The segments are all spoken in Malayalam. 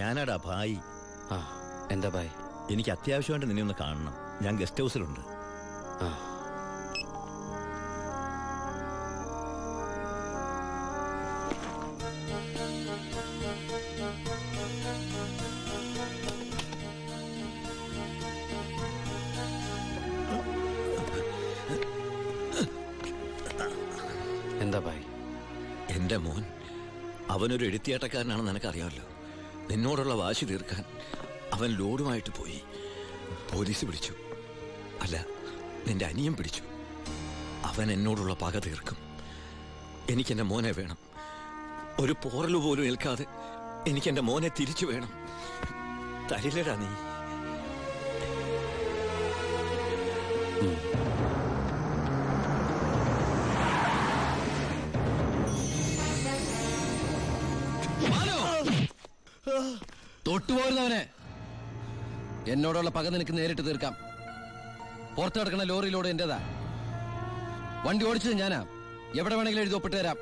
ഞാനാടാ ഭായി. എന്താ ഭായ്? എനിക്ക് അത്യാവശ്യമായിട്ട് നിന്നെ ഒന്ന് കാണണം. ഞാൻ ഗസ്റ്റ് ഹൗസിലുണ്ട്. എന്താ ഭായ്? എന്റെ മോൻ അവനൊരു എഴുത്തിയാട്ടക്കാരനാണെന്ന് നിനക്കറിയാമല്ലോ. നിന്നോടുള്ള വാശി തീർക്കാൻ അവൻ ലോഡുമായിട്ട് പോയി. പോലീസ് പിടിച്ചു. അല്ല, നിന്റെ അനിയൻ പിടിച്ചു. അവൻ എന്നോടുള്ള പക തീർക്കും. എനിക്കെൻ്റെ മോനെ വേണം. ഒരു പോറലു പോലും ഏൽക്കാതെ എനിക്കെൻ്റെ മോനെ തിരിച്ചു വേണം. തരില്ലടാ നീ. തൊട്ടുപോരുന്നവനെ, എന്നോടുള്ള പക നിനക്ക് നേരിട്ട് തീർക്കാം. പുറത്തു കിടക്കുന്ന ലോറിയിലൂടെ എന്റേതാ. വണ്ടി ഓടിച്ചത് ഞാനാ. എവിടെ വേണമെങ്കിലും എഴുതി ഒപ്പിട്ട് തരാം.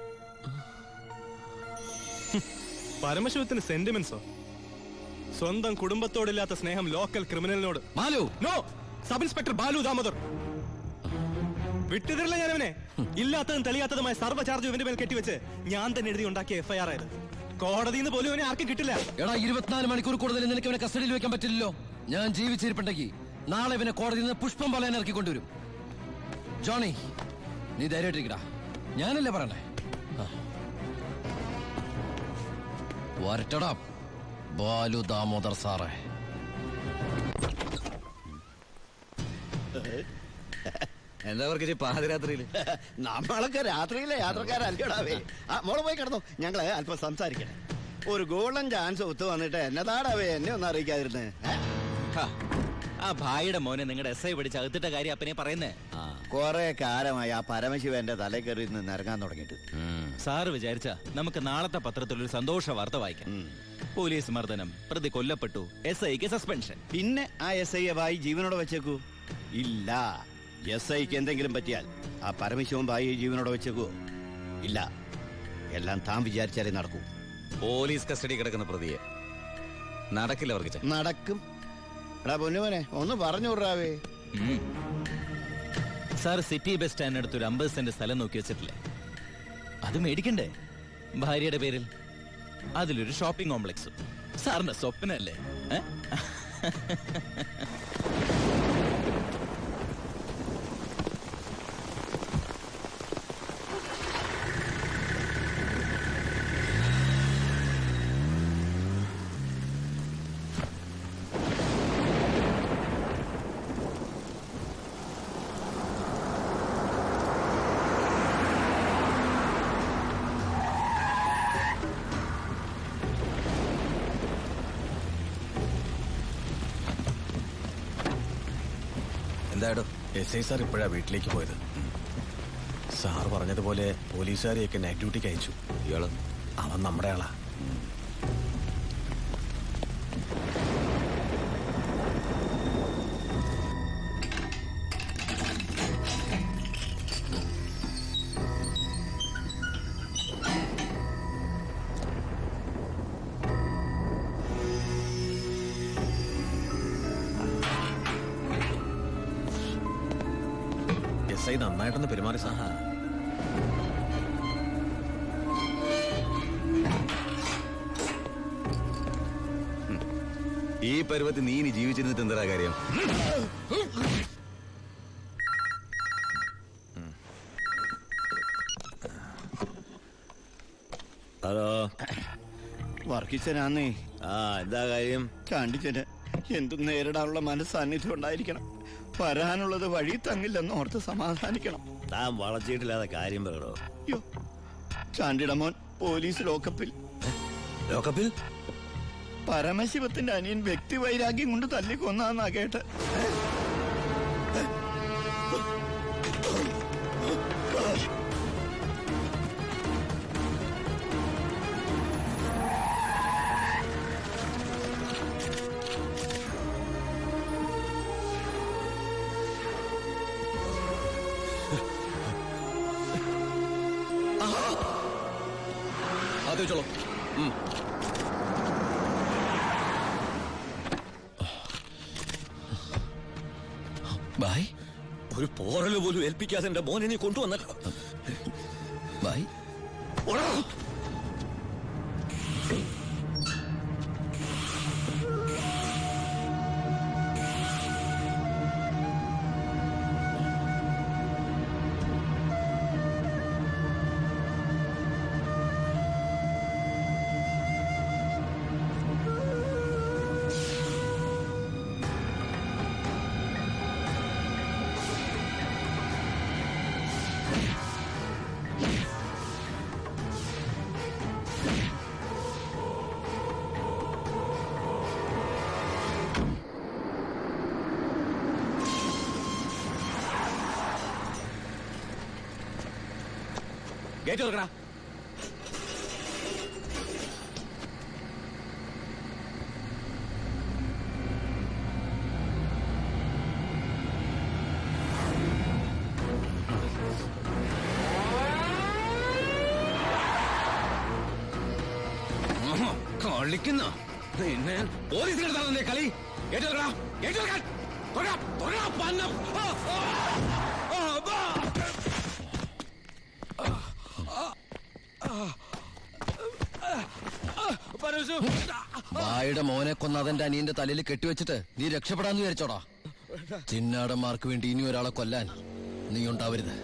പരമശിവത്തിന് സെന്റിമെന്റ്സോ? സ്വന്തം കുടുംബത്തോടില്ലാത്ത സ്നേഹം ലോക്കൽ ക്രിമിനലിനോട്. Malu, no. Sub inspector Balu Damodar. വിട്ടുതരില്ല ഞാനവനെ. ഇല്ലാത്തതും തെളിയാത്തതുമായ സർവ്വ ചാർജ് ഇവന്റെ മേൽ കെട്ടിവെച്ച് ഞാൻ തന്നെ എഴുതി ഉണ്ടാക്കിയ FIR ആയത്. കോടതിയിൽ നിന്ന് പോലും അവനെ ആർക്കും കിട്ടില്ല. എടാ, 24 മണിക്കൂർ കൂടുതൽ നിനക്ക് ഇവനെ കസ്റ്റഡിയിൽ വെക്കാൻ പറ്റില്ലല്ലോ. ഞാൻ ജീവിച്ചിരിപ്പുണ്ടെങ്കിൽ നാളെ ഇവനെ കോടതിയിൽ നിന്ന് പുഷ്പം പോലെ ഇറക്കി കൊണ്ടുവരും. ജോണി, നീ ധൈര്യമായിട്ടിരിക്കടാ. ഞാനല്ലേ പറയണേ. വരട്ടടാ ബാലു ദാമോദർ സാറേ. എന്താ അവർക്ക് പാതിരാത്രിയിൽ? നമ്മളൊക്കെ രാത്രിയിലെ യാത്രക്കാരല്ലേടാവേ. മോളെ പോയി കിടന്നു. ഞങ്ങള് അല്പം സംസാരിക്കണേ. ഒരു ഗോൾഡൻ ചാൻസ് ഒത്തു വന്നിട്ട് എന്നതാടാവേ എന്നെ ഒന്നും അറിയിക്കാതിരുന്നേ. ആ ഭായിയുടെ മോനെ നിങ്ങളുടെ SI പിടിച്ച് അകത്തിട്ട കാര്യം അപ്പനെ പറയുന്നേ. കൊറേ കാലമായി ആ പരമശിവന്റെ തലേ കയറി നിന്ന് ഇറങ്ങാൻ തുടങ്ങിയിട്ട്. സാറ് വിചാരിച്ച നമുക്ക് നാളത്തെ പത്രത്തിൽ ഒരു സന്തോഷ വാർത്ത വായിക്കാം. പോലീസ് മർദ്ദനം, പ്രതി കൊല്ലപ്പെട്ടു, SIക്ക് സസ്പെൻഷൻ. പിന്നെ ആ SI ഭായി ജീവനോടെ വെച്ചേക്കൂ? ഇല്ല. SIക്ക് എന്തെങ്കിലും പറ്റിയാൽ ആ പരമശിവൻ ഭായി ജീവനോടെ വെച്ചേക്കൂ? ഇല്ല. എല്ലാം താൻ വിചാരിച്ചാലേ നടക്കൂ. പോലീസ് കസ്റ്റഡി കിടക്കുന്ന പ്രതിയെ നടക്കില്ല അവർക്ക്. നടക്കും. എടാ പൊന്നുമോനെ, ഒന്ന് പറഞ്ഞു വിടാവേ. സാർ സിറ്റി ബസ് സ്റ്റാൻഡിനടുത്ത് ഒരു 50 സെന്റ് സ്ഥലം നോക്കി വെച്ചിട്ടില്ലേ? അത് മേടിക്കണ്ടേ ഭാര്യയുടെ പേരിൽ? അതിലൊരു ഷോപ്പിംഗ് കോംപ്ലക്സും. സാറിന്റെ സ്വപ്നല്ലേ? എന്താടോ? SI സാർ ഇപ്പോഴാ വീട്ടിലേക്ക് പോയത്. സാർ പറഞ്ഞതുപോലെ പോലീസുകാരെയൊക്കെ നൈറ്റ് ഡ്യൂട്ടിക്ക് അയച്ചു. ഇയാള് അവൻ നമ്മുടെ ആളാ. SI നന്നായിട്ടൊന്ന് പെരുമാറി സാർ. ഈ പരുവത്തിൽ നീ ഇനി ജീവിച്ചിരുന്നിട്ട് എന്താ കാര്യം? ഹലോ, വർക്കിച്ചനാന്നേ. എന്താ കാര്യം? ചാണ്ടിച്ചന് എന്തും നേരിടാനുള്ള മനസ്സാന്നിധ്യം ഉണ്ടായിരിക്കണം. വരാനുള്ളത് വഴി തങ്ങില്ലെന്ന് ഓർത്ത് സമാധാനിക്കണം. താൻ വളച്ചിട്ടില്ലാതെ കാര്യം പറയണോ? അയ്യോ, ചാണ്ടിയുടെ മോൻ പോലീസ് ലോക്കപ്പിൽ. ലോക്കപ്പിൽ? പരമശിവത്തിന്റെ അനിയൻ വ്യക്തി വൈരാഗ്യം കൊണ്ട് തല്ലിക്കൊന്നാന്നാ കേട്ട്. അത് വെച്ചോളൂ. ബായ് ഒരു പോറല് പോലും ഏൽപ്പിക്കാതെ എന്റെ മോനെ നീ കൊണ്ടുവന്നല്ലോ. Bye gate തുറക്കടാ. കളിക്കുന്ന പിന്നെ പോലീസിനെടുത്താണല്ലേ കളി. ഗേറ്റ് തുറക്കടാ. ഗേറ്റ് തുറക്കാൻ. തുറക്കാം. തുറക്കാം. പന്നം. ബായുടെ മോനെ കൊന്ന അതെന്റെ അനിയന്റെ തലയിൽ കെട്ടിവെച്ചിട്ട് നീ രക്ഷപ്പെടാന്ന് വിചാരിച്ചോടാ. ചിന്നാടന്മാർക്ക് വേണ്ടി ഇനി ഒരാളെ കൊല്ലാൻ നീ ഉണ്ടാവരുത്.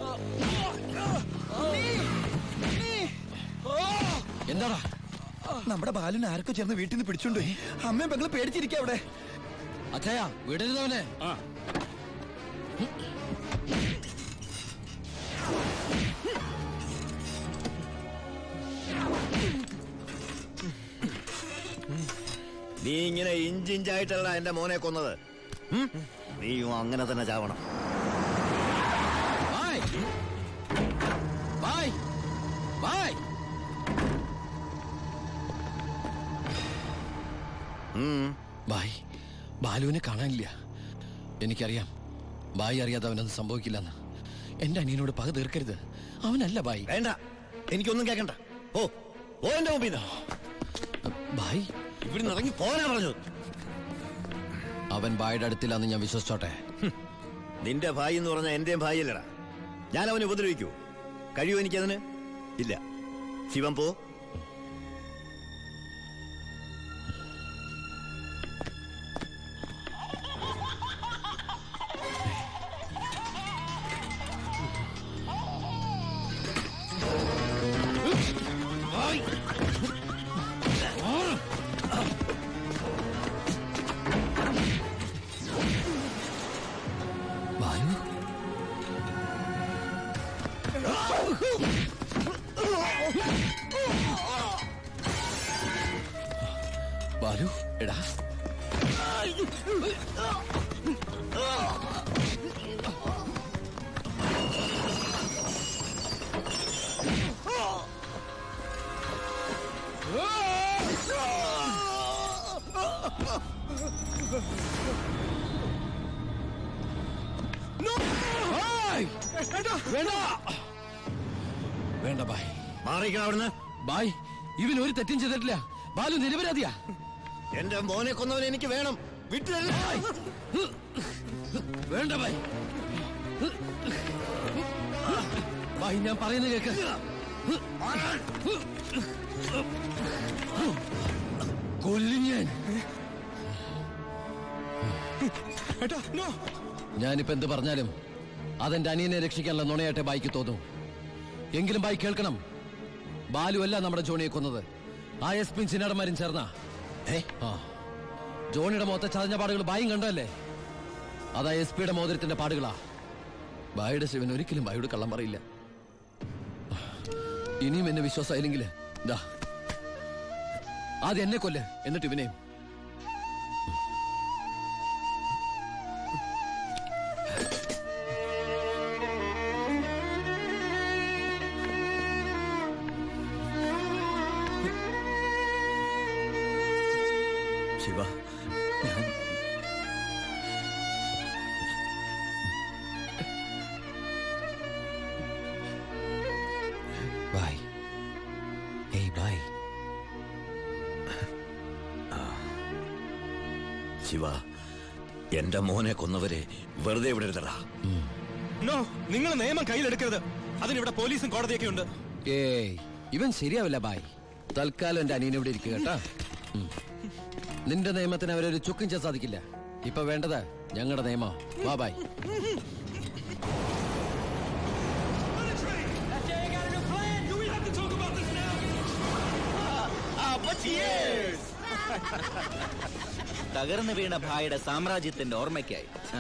എന്താടാ? നമ്മുടെ ബാലുവിനെ ആർക്കോ ചേർന്ന് വീട്ടിൽ നിന്ന് പിടിച്ചോണ്ടോയി. അമ്മയും പെങ്ങള് പേടിച്ചിരിക്കുക അവിടെ. അച്ഛയ വിടരുതവനെ. നീ ഇങ്ങനെ ഇഞ്ചിഞ്ചായിട്ടല്ല എന്റെ മോനെ കൊന്നത്. നീയും അങ്ങനെ തന്നെ ചാവണം. ബായ് ബാലുവിനെ കാണാനില്ല. എനിക്കറിയാം ബായി അറിയാതെ അവനൊന്നും സംഭവിക്കില്ലെന്ന്. എന്റെ അനിയനോട് പക തീർക്കരുത്. അവനല്ല ബായി. വേണ്ട, എനിക്കൊന്നും കേക്കണ്ട. ഓ ഓ എന്റെ മുമ്പിൽ ബായ് ഇവിടുന്ന് ഇറങ്ങി പോരാ പറഞ്ഞു. അവൻ ബായുടെ അടുത്തില്ലാന്ന് ഞാൻ വിശ്വസിച്ചോട്ടെ. നിന്റെ ഭായി എന്ന് പറഞ്ഞ എന്റെയും ഭായിയല്ലടാ. ഞാൻ അവനെ ഉപദ്രവിക്കൂ? കഴിയോ എനിക്കതിന്? ഇല്ല. ശിവൻ പോ. ബാലു എടാ. വേണ്ട ബായ്. മാറിക്കണം അവിടുന്ന്. ബായ് ഇവൻ ഒരു തെറ്റും ചെയ്തിട്ടില്ല. ബാലു നിരപരാധിയാ. എന്റെ മോനെ കൊന്നവനെ എനിക്ക് വേണം. വിട്ടില്ല. വേണ്ട ബായ്. ബായ് ഞാൻ പറയുന്നത് കേക്ക്. കൊല്ലും ഞാൻ. ഞാനിപ്പോ എന്ത് പറഞ്ഞാലും അതെന്റെ അനിയനെ രക്ഷിക്കാനുള്ള നുണയായിട്ടെ ബായിക്ക് തോന്നും. എങ്കിലും ബായി കേൾക്കണം, ബാലു അല്ല നമ്മുടെ ജോണിയെ കൊന്നത്. ആ എസ് പി ചിന്നാടന്മാരും ചേർന്നാ. ജോണിയുടെ മുഖത്തെ ചതഞ്ഞ പാടുകൾ ബായും കണ്ടല്ലേ? അതാ എസ് പിയുടെ മോതിരത്തിന്റെ പാടുകളാ. ബായുടെ ശിവൻ ഒരിക്കലും ബായോട് കള്ളം പറയില്ല. ഇനിയും എന്നെ വിശ്വാസമായില്ലെങ്കിൽ ആദ്യം എന്നെ കൊല്ല്, എന്നിട്ട് ഇവനെയും. ശിവ, ഞാൻ ബായ്. ഏയ് ബായ്. ശിവ, എന്റെ മോനെ കൊന്നവരെ വെറുതെ വിടരുതടാ. നോ, നിങ്ങൾ നിയമം കയ്യിലെടുക്കരുത്. അതിനിവിടെ പോലീസും കോടതിയൊക്കെ ഉണ്ട്. ഏയ് ഇവൻ ശരിയാവില്ല ബായ്. തൽക്കാലം എന്റെ അനിയനെ ഇവിടെ ഇരിക്കുക കേട്ടാ. നിന്റെ നിയമത്തിന് അവരൊരു ചുക്കും ചെയ്യാൻ സാധിക്കില്ല. ഇപ്പൊ വേണ്ടത് ഞങ്ങളുടെ നിയമം. വാ ബായ്. തകർന്നു വീണ ഭായിയുടെ സാമ്രാജ്യത്തിന്റെ ഓർമ്മയ്ക്കായി